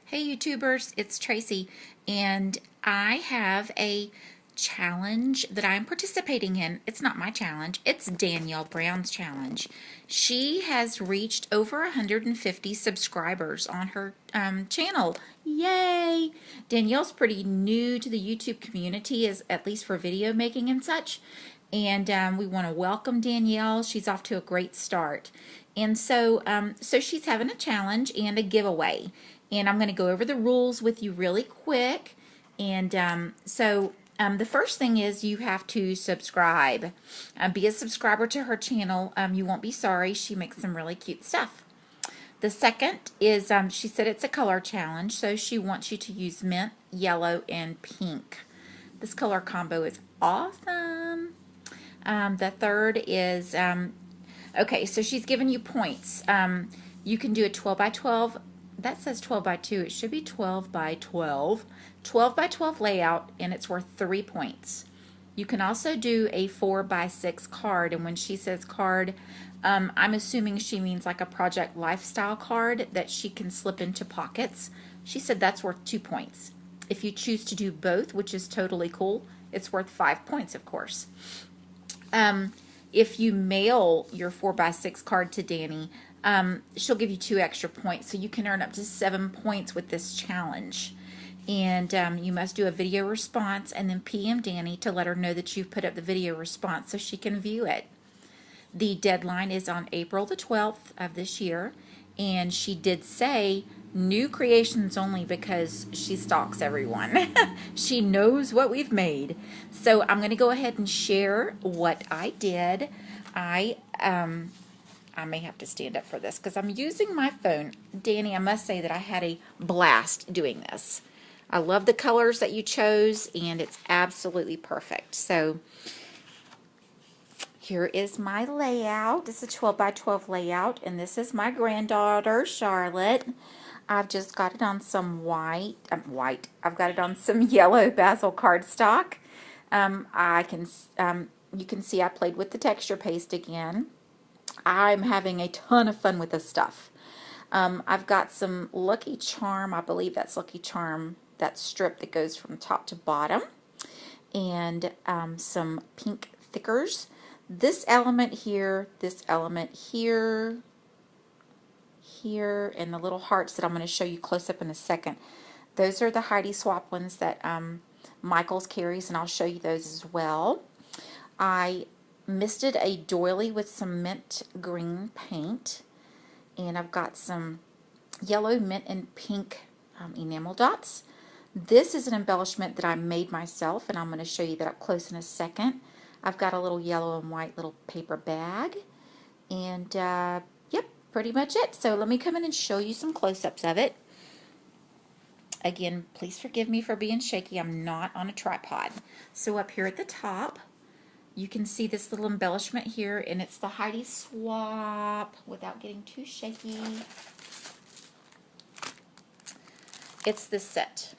Hey YouTubers, it's Tracy, and I have a challenge that I'm participating in. It's not my challenge, it's Dannielle Brown's challenge. She has reached over 150 subscribers on her channel. Yay! Danielle's pretty new to the YouTube community, at least for video making and such. And we want to welcome Dannielle. She's off to a great start. And so she's having a challenge and a giveaway. And I'm going to go over the rules with you really quick. And the first thing is you have to subscribe. Be a subscriber to her channel. You won't be sorry. She makes some really cute stuff. The second is she said it's a color challenge, so she wants you to use mint, yellow, and pink. This color combo is awesome. The third is, okay, so she's giving you points. You can do a 12 by 12. That says 12 by 2. It should be 12 by 12. 12 by 12 layout, and it's worth 3 points. You can also do a 4 by 6 card, and when she says card, I'm assuming she means like a Project Lifestyle card that she can slip into pockets. She said that's worth 2 points. If you choose to do both, which is totally cool, it's worth 5 points, of course. If you mail your 4 by 6 card to Dani, she'll give you 2 extra points, so you can earn up to 7 points with this challenge. And you must do a video response and then PM Dani to let her know that you've put up the video response so she can view it. The deadline is on April the 12th of this year, and she did say new creations only because she stalks everyone. She knows what we've made. So I'm going to go ahead and share what I did. I may have to stand up for this because I'm using my phone. Dani, I must say that I had a blast doing this. I love the colors that you chose, and it's absolutely perfect. So here is my layout. This is a 12 by 12 layout, and this is my granddaughter, Charlotte. I've just got it on some I've got it on some yellow basil cardstock. You can see I played with the texture paste again. I'm having a ton of fun with this stuff. I've got some Lucky Charm, I believe that's Lucky Charm, that strip that goes from top to bottom, and some pink thickers. This element here, here, and the little hearts that I'm going to show you close up in a second. Those are the Heidi Swap ones that Michaels carries, and I'll show you those as well. I misted a doily with some mint green paint, and I've got some yellow, mint, and pink enamel dots. This is an embellishment that I made myself, and I'm going to show you that up close in a second. I've got a little yellow and white little paper bag, and yep, pretty much it. So let me come in and show you some close-ups of it. Again, please forgive me for being shaky. I'm not on a tripod. So up here at the top, you can see this little embellishment here, and it's the Heidi Swap, without getting too shaky. It's the set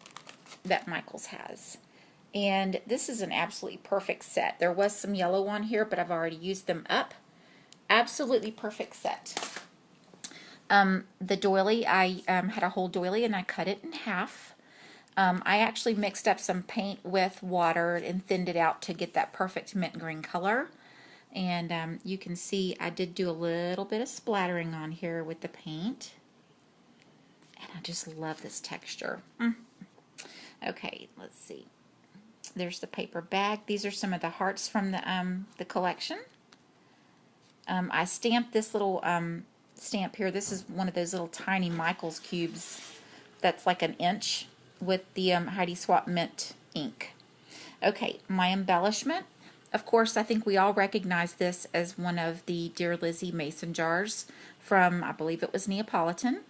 that Michaels has. And this is an absolutely perfect set. There was some yellow on here, but I've already used them up. Absolutely perfect set. The doily, I had a whole doily and I cut it in half. I actually mixed up some paint with water and thinned it out to get that perfect mint green color. And you can see I did do a little bit of splattering on here with the paint. And I just love this texture. Okay, let's see. There's the paper bag. These are some of the hearts from the collection. I stamped this little stamp here. This is one of those little tiny Michaels cubes that's like an inch with the Heidi Swap mint ink. Okay, my embellishment. Of course, I think we all recognize this as one of the Dear Lizzie mason jars from, I believe it was Neapolitan.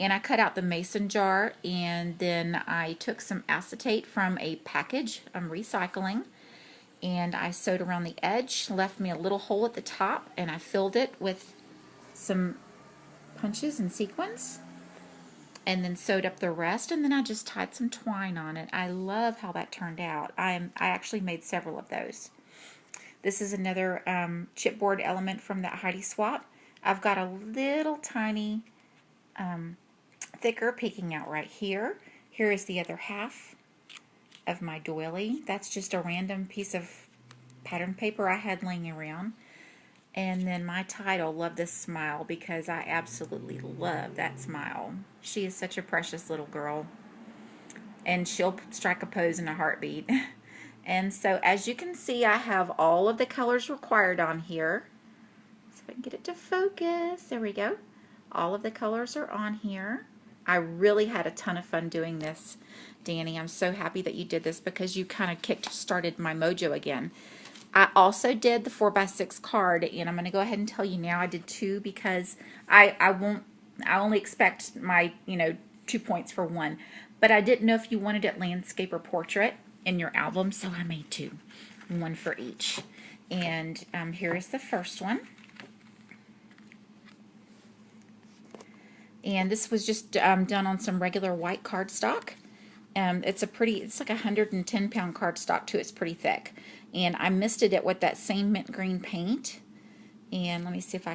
And I cut out the mason jar, and then I took some acetate from a package I'm recycling, and I sewed around the edge, left me a little hole at the top, and I filled it with some punches and sequins, and then sewed up the rest, and then I just tied some twine on it. I love how that turned out. I actually made several of those. This is another chipboard element from that Heidi Swap. I've got a little tiny thicker peeking out right here. Here is the other half of my doily. That's just a random piece of pattern paper I had laying around. And then my title, Love This Smile, because I absolutely love that smile. She is such a precious little girl. And she'll strike a pose in a heartbeat. And so as you can see, I have all of the colors required on here. So if I can get it to focus, there we go. All of the colors are on here. I really had a ton of fun doing this, Dani. I'm so happy that you did this because you kind of kick-started my mojo again. I also did the 4x6 card, and I'm going to go ahead and tell you now I did 2 because I only expect my 2 points for 1. But I didn't know if you wanted it landscape or portrait in your album, so I made 2, 1 for each. And here is the first one. And this was just done on some regular white cardstock. It's like a 110-pound cardstock too. It's pretty thick. And I misted it with that same mint green paint. And let me see if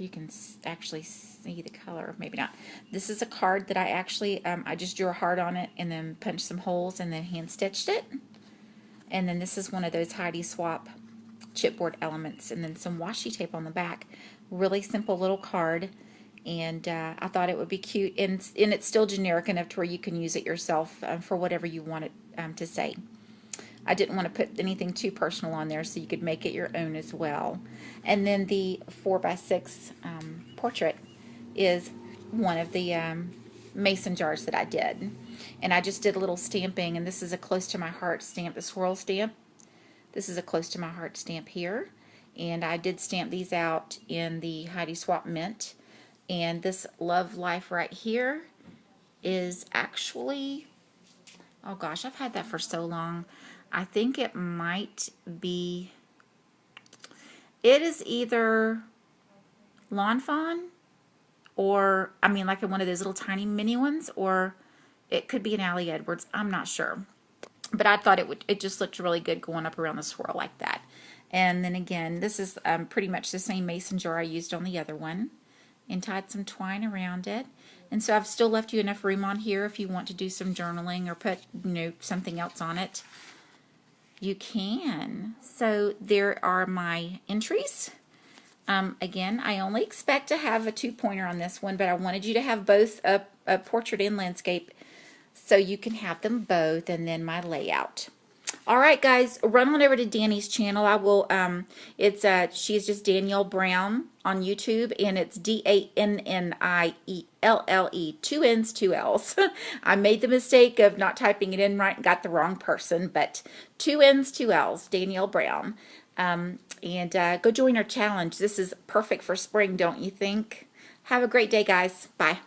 you can actually see the color. Maybe not. This is a card that I actually, I just drew a heart on it and then punched some holes and then hand stitched it. And then this is one of those Heidi Swap chipboard elements, and then some washi tape on the back. Really simple little card. And I thought it would be cute, and it's still generic enough to where you can use it yourself for whatever you want it to say. I didn't want to put anything too personal on there, so you could make it your own as well. And then the 4x6 portrait is one of the mason jars that I did. And I just did a little stamping, and this is a close to my heart stamp, the swirl stamp. This is a close to my heart stamp here. And I did stamp these out in the Heidi Swap Mint. And this Love Life right here is actually, oh gosh, I've had that for so long. I think it might be, it is either Lawn Fawn or, I mean, like one of those little tiny mini ones, or it could be an Allie Edwards. I'm not sure. But I thought it just looked really good going up around the swirl like that. And then again, this is pretty much the same mason jar I used on the other one, and tied some twine around it. And so I've still left you enough room on here if you want to do some journaling or put something else on it. You can. So there are my entries. Again, I only expect to have a 2-pointer on this one, but I wanted you to have both a portrait and landscape so you can have them both, and then my layout. All right, guys, run on over to Dani's channel. I will, she's just Dannielle Brown on YouTube, and it's Dannielle, 2 N's, 2 L's. I made the mistake of not typing it in right and got the wrong person, but 2 N's, 2 L's, Dannielle Brown. And go join our challenge. This is perfect for spring, don't you think? Have a great day, guys. Bye.